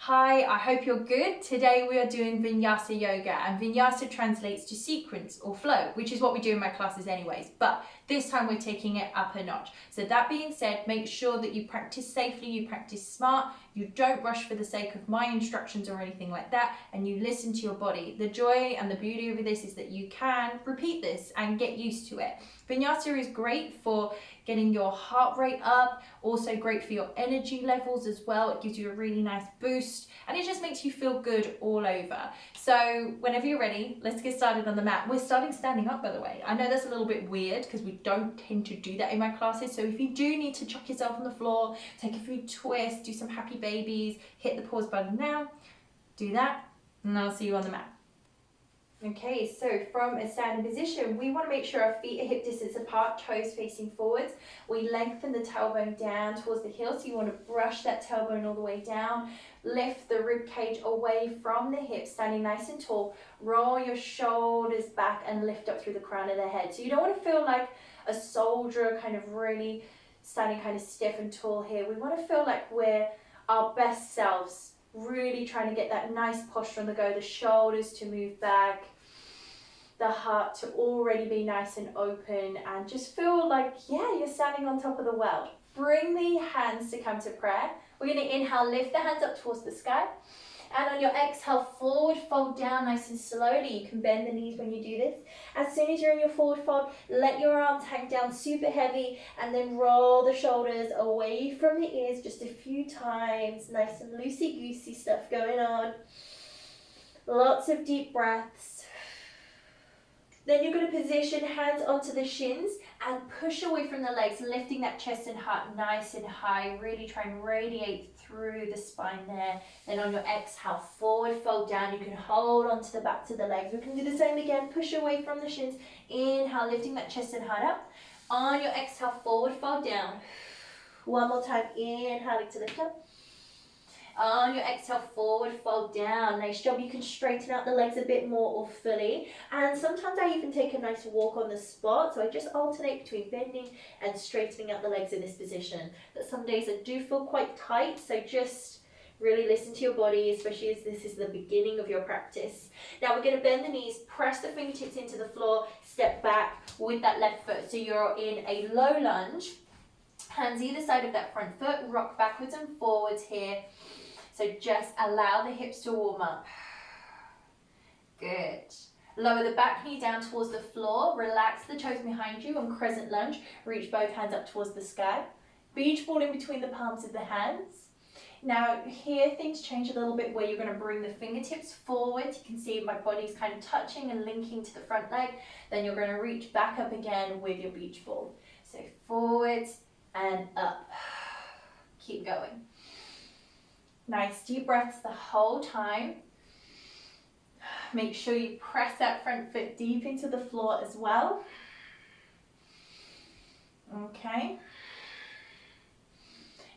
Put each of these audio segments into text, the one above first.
Hi, I hope you're good. Today we are doing Vinyasa yoga, and Vinyasa translates to sequence or flow, which is what we do in my classes anyways, but this time we're taking it up a notch. So that being said, make sure that you practice safely, you practice smart, you don't rush for the sake of my instructions or anything like that, and you listen to your body. The joy and the beauty of this is that you can repeat this and get used to it. Vinyasa is great for getting your heart rate up, also great for your energy levels as well. It gives you a really nice boost and it just makes you feel good all over. So whenever you're ready, let's get started on the mat. We're starting standing up, by the way. I know that's a little bit weird because we don't tend to do that in my classes. So if you do need to chuck yourself on the floor, take a few twists, do some happy babies, hit the pause button now, do that, and I'll see you on the mat. Okay, so from a standing position, we want to make sure our feet are hip distance apart, toes facing forwards. We lengthen the tailbone down towards the heel, so you want to brush that tailbone all the way down. Lift the rib cage away from the hips, standing nice and tall. Roll your shoulders back and lift up through the crown of the head. So you don't want to feel like a soldier, kind of really standing kind of stiff and tall here. We want to feel like we're our best selves. Really trying to get that nice posture on the go, the shoulders to move back, the heart to already be nice and open, and just feel like, yeah, you're standing on top of the world. Bring the hands to come to prayer. We're going to inhale, lift the hands up towards the sky. And on your exhale, forward fold down nice and slowly. You can bend the knees when you do this. As soon as you're in your forward fold, let your arms hang down super heavy and then roll the shoulders away from the ears just a few times. Nice and loosey-goosey stuff going on. Lots of deep breaths. Then you're going to position hands onto the shins and push away from the legs, lifting that chest and heart nice and high. Really try and radiate through the spine there. Then on your exhale, forward fold down. You can hold onto the backs of the legs. We can do the same again. Push away from the shins. Inhale, lifting that chest and heart up. On your exhale, forward fold down. One more time. Inhaling to lift up. On your exhale, forward fold down. Nice job. You can straighten out the legs a bit more or fully. And sometimes I even take a nice walk on the spot. So I just alternate between bending and straightening out the legs in this position. But some days I do feel quite tight. So just really listen to your body, especially as this is the beginning of your practice. Now we're going to bend the knees, press the fingertips into the floor, step back with that left foot. So you're in a low lunge. Hands either side of that front foot, rock backwards and forwards here. So just allow the hips to warm up. Good. Lower the back knee down towards the floor. Relax the toes behind you on crescent lunge. Reach both hands up towards the sky. Beach ball in between the palms of the hands. Now here things change a little bit where you're going to bring the fingertips forward. You can see my body's kind of touching and linking to the front leg. Then you're going to reach back up again with your beach ball. So forwards and up. Keep going. Nice deep breaths the whole time. Make sure you press that front foot deep into the floor as well. Okay.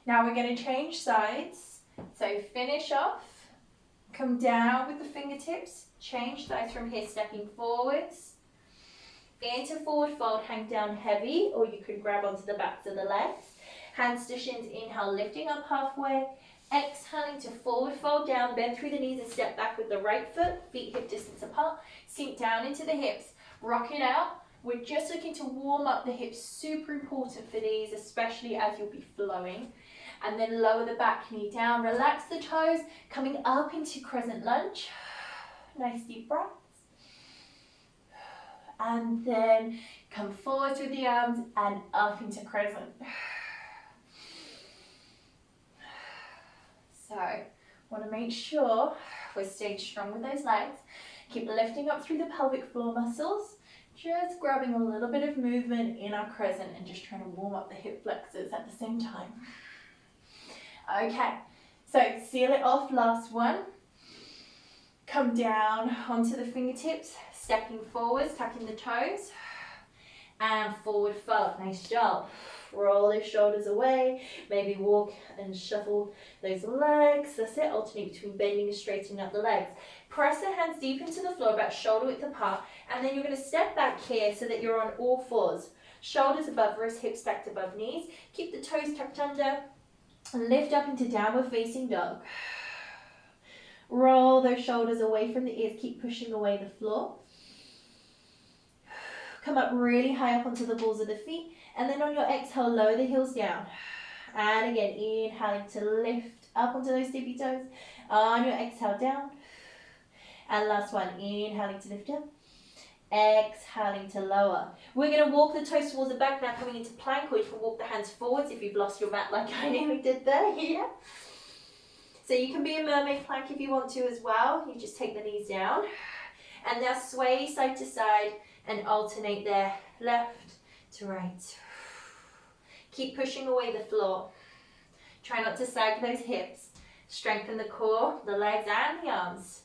Now we're going to change sides. So finish off. Come down with the fingertips. Change sides from here, stepping forwards. Into forward fold, hang down heavy, or you can grab onto the backs of the legs. Hands to shins, inhale, lifting up halfway. Exhaling to forward fold down, bend through the knees and step back with the right foot, feet hip distance apart, sink down into the hips, rock it out. We're just looking to warm up the hips, super important for these, especially as you'll be flowing. And then lower the back knee down, relax the toes, coming up into crescent lunge. Nice deep breaths. And then come forward with the arms and up into crescent. So, want to make sure we're staying strong with those legs. Keep lifting up through the pelvic floor muscles. Just grabbing a little bit of movement in our crescent and just trying to warm up the hip flexors at the same time. Okay, so seal it off, last one. Come down onto the fingertips, stepping forwards, tucking the toes. And forward fold, nice job. Roll those shoulders away, maybe walk and shuffle those legs. That's it, alternate between bending and straightening up the legs. Press the hands deep into the floor, about shoulder width apart, and then you're going to step back here so that you're on all fours. Shoulders above wrists, hips stacked above knees. Keep the toes tucked under, and lift up into downward facing dog. Roll those shoulders away from the ears. Keep pushing away the floor. Come up really high up onto the balls of the feet. And then on your exhale, lower the heels down. And again, inhaling to lift up onto those tippy toes. On your exhale, down. And last one, inhaling to lift up. Exhaling to lower. We're going to walk the toes towards the back now, coming into plank, or you can walk the hands forwards if you've lost your mat like I nearly did there. Yeah. So you can be a mermaid plank if you want to as well. You just take the knees down. And now sway side to side and alternate there, left to right. Keep pushing away the floor. Try not to sag those hips. Strengthen the core, the legs and the arms.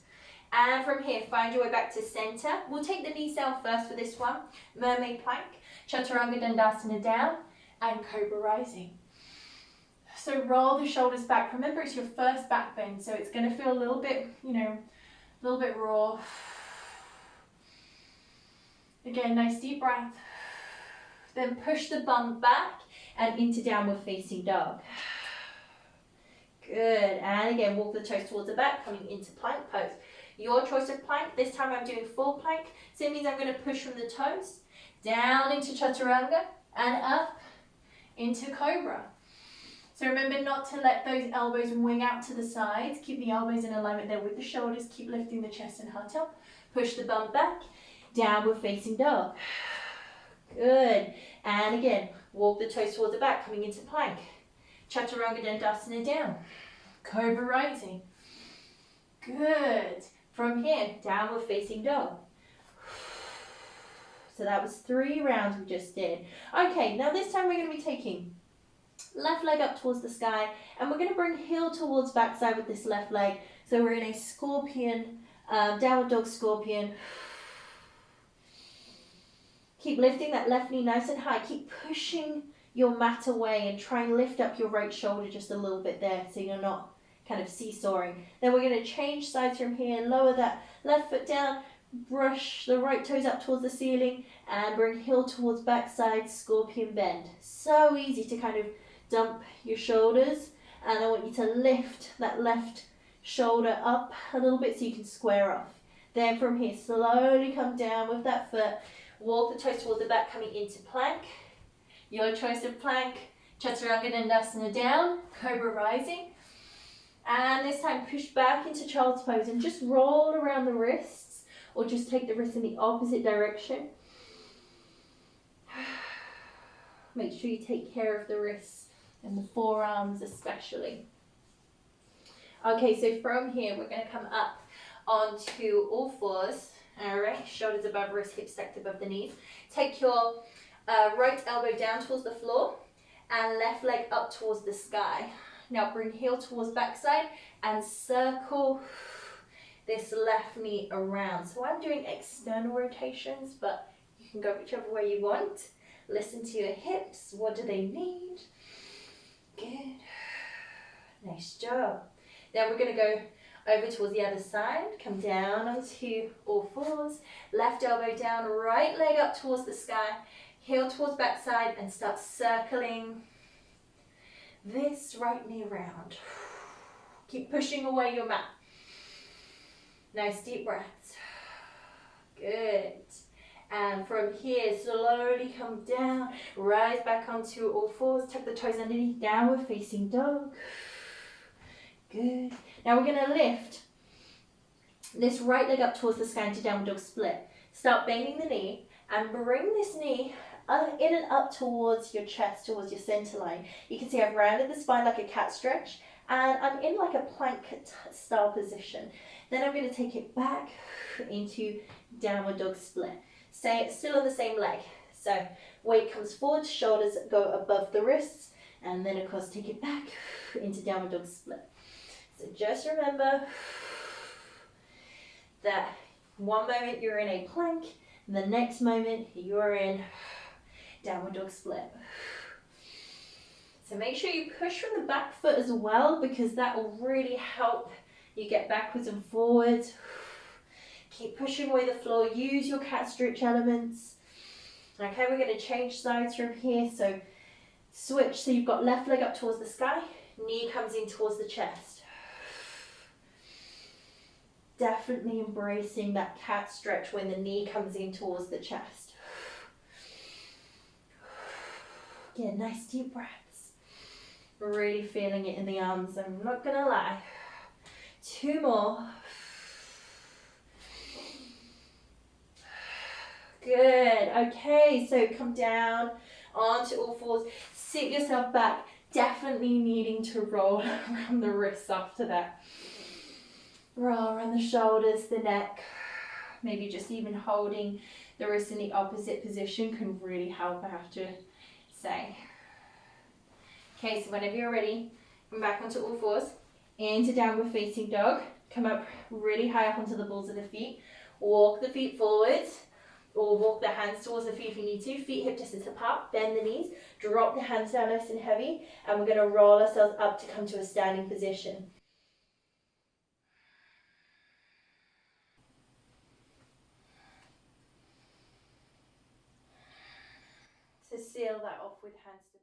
And from here, find your way back to center. We'll take the knees down first for this one. Mermaid plank, Chaturanga Dandasana down, and Cobra rising. So roll the shoulders back. Remember, it's your first back bend, so it's going to feel a little bit, a little bit raw. Again, nice deep breath. Then push the bum back and into downward facing dog. Good. And again, walk the toes towards the back, coming into plank pose. Your choice of plank. This time I'm doing full plank, so it means I'm going to push from the toes down into Chaturanga and up into Cobra. So remember not to let those elbows wing out to the sides. Keep the elbows in alignment there with the shoulders. Keep lifting the chest and heart up. Push the bum back, downward facing dog. Good. And again, walk the toes towards the back, coming into plank. Chaturanga Dandasana down. Cobra rising. Good. From here, downward facing dog. So that was 3 rounds we just did. Okay, now this time we're going to be taking left leg up towards the sky, and we're going to bring heel towards backside with this left leg. So we're in a scorpion, downward dog scorpion. Keep lifting that left knee nice and high. Keep pushing your mat away and try and lift up your right shoulder just a little bit there so you're not kind of seesawing. Then we're going to change sides from here, lower that left foot down, brush the right toes up towards the ceiling, and bring heel towards backside, scorpion bend. So easy to kind of dump your shoulders, and I want you to lift that left shoulder up a little bit so you can square off. Then from here, slowly come down with that foot, walk the toes towards the back, coming into plank. Your choice of plank, Chaturanga Dandasana down, Cobra rising. And this time push back into child's pose and just roll around the wrists, or just take the wrists in the opposite direction. Make sure you take care of the wrists and the forearms especially. Okay, so from here we're going to come up onto all fours. All right, shoulders above wrists, hips stacked above the knees. Take your right elbow down towards the floor and left leg up towards the sky. Now bring heel towards backside and circle this left knee around. So I'm doing external rotations, but you can go whichever way you want. Listen to your hips. What do they need? Good. Nice job. Then we're going to go over towards the other side. Come down onto all fours. Left elbow down, right leg up towards the sky. Heel towards backside and start circling this right knee around. Keep pushing away your mat. Nice deep breaths. Good. And from here, slowly come down, rise back onto all fours, tuck the toes underneath, downward facing dog. Good. Now we're going to lift this right leg up towards the sky into downward dog split. Start bending the knee and bring this knee in and up towards your chest, towards your center line. You can see I've rounded the spine like a cat stretch, and I'm in like a plank style position. Then I'm going to take it back into downward dog split. Stay still on the same leg. So weight comes forward, shoulders go above the wrists, and then of course take it back into downward dog split. So just remember that one moment you're in a plank, and the next moment you're in downward dog split. So make sure you push from the back foot as well, because that will really help you get backwards and forwards. Keep pushing away the floor. Use your cat stretch elements. Okay, we're going to change sides from here. So switch. So you've got left leg up towards the sky. Knee comes in towards the chest. Definitely embracing that cat stretch when the knee comes in towards the chest. Again, nice deep breaths. Really feeling it in the arms, I'm not gonna lie. 2 more. Good. Okay, so come down onto all fours. Sit yourself back. Definitely needing to roll around the wrists after that. Roll around the shoulders, the neck. Maybe just even holding the wrists in the opposite position can really help, I have to say. Okay, so whenever you're ready, come back onto all fours. Into downward facing dog. Come up really high up onto the balls of the feet. Walk the feet forwards. Or walk the hands towards the feet if you need to. Feet hip distance apart, bend the knees, drop the hands down nice and heavy, and we're going to roll ourselves up to come to a standing position. So seal that off with hands to